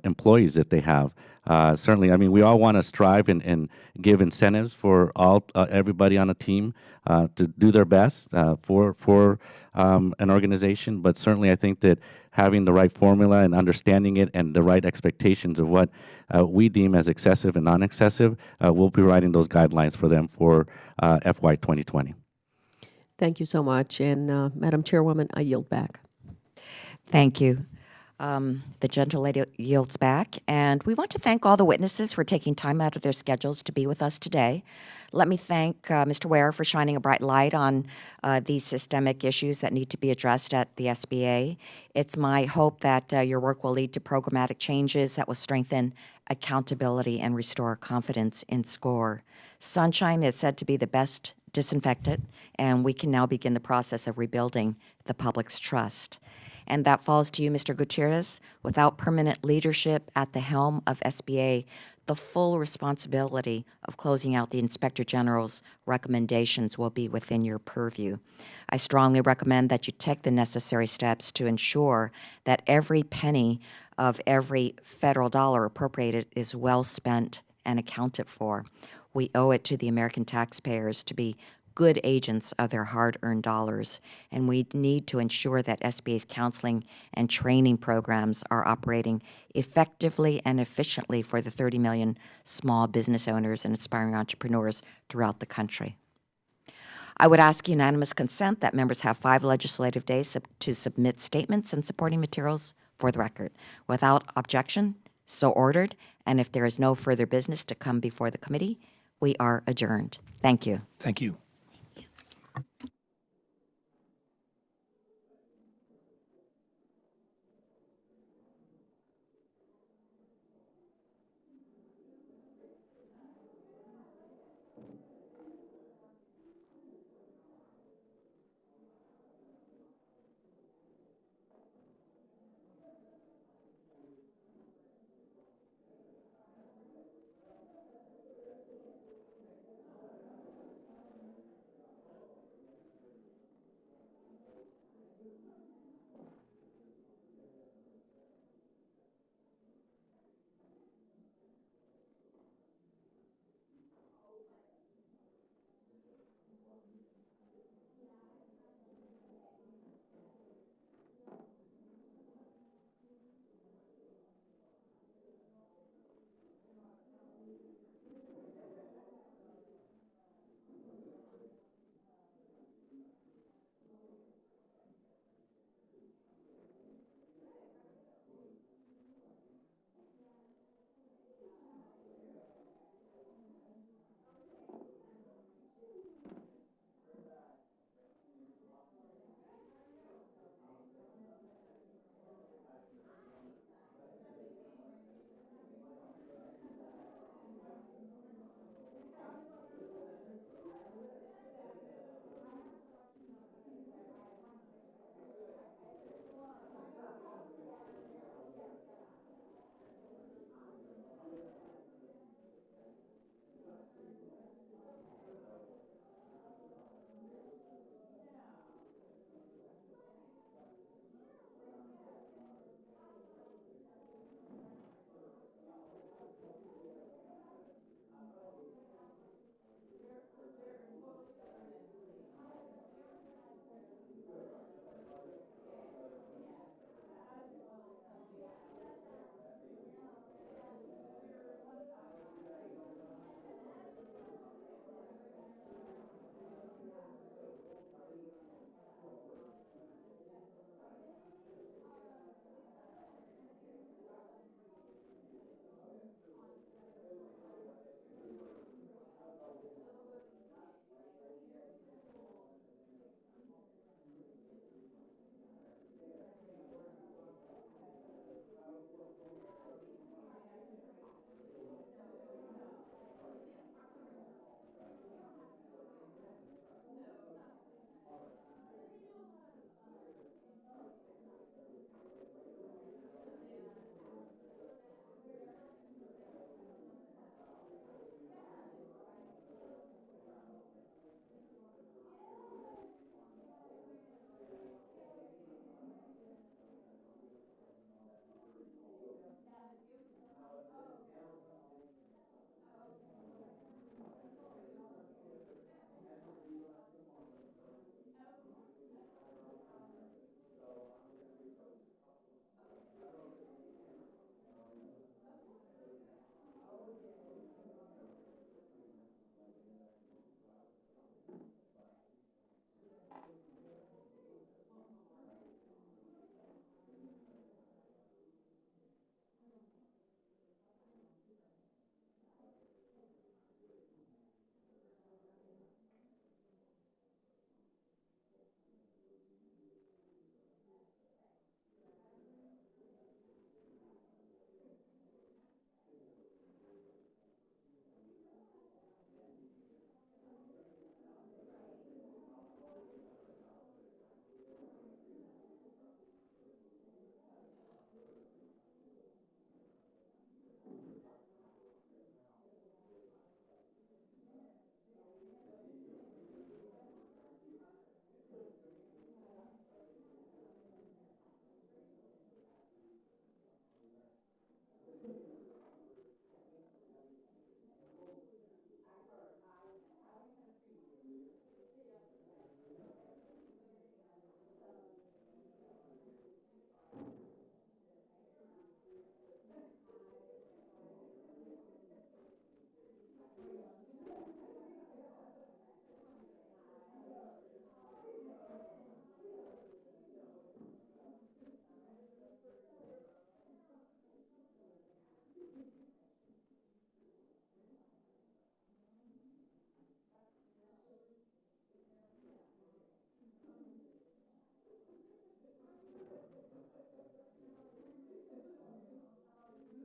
employees that they have. Certainly, I mean, we all want to strive and give incentives for everybody on a team to do their best for an organization. But certainly, I think that having the right formula and understanding it and the right expectations of what we deem as excessive and non-excessive, we'll be writing those guidelines for them for FY 2020. Thank you so much. And Madam Chairwoman, I yield back. Thank you. The gentle lady yields back, and we want to thank all the witnesses for taking time out of their schedules to be with us today. Let me thank Mr. Ware for shining a bright light on these systemic issues that need to be addressed at the SBA. It's my hope that your work will lead to programmatic changes that will strengthen accountability and restore confidence in SCORE. Sunshine is said to be the best disinfectant, and we can now begin the process of rebuilding the public's trust. And that falls to you, Mr. Gutierrez. Without permanent leadership at the helm of SBA, the full responsibility of closing out the Inspector General's recommendations will be within your purview. I strongly recommend that you take the necessary steps to ensure that every penny of every federal dollar appropriated is well spent and accounted for. We owe it to the American taxpayers to be good agents of their hard-earned dollars, and we need to ensure that SBA's counseling and training programs are operating effectively and efficiently for the 30 million small business owners and aspiring entrepreneurs throughout the country. I would ask unanimous consent that members have 5 legislative days to submit statements and supporting materials for the record. Without objection, so ordered, and if there is no further business to come before the committee, we are adjourned. Thank you. Thank you.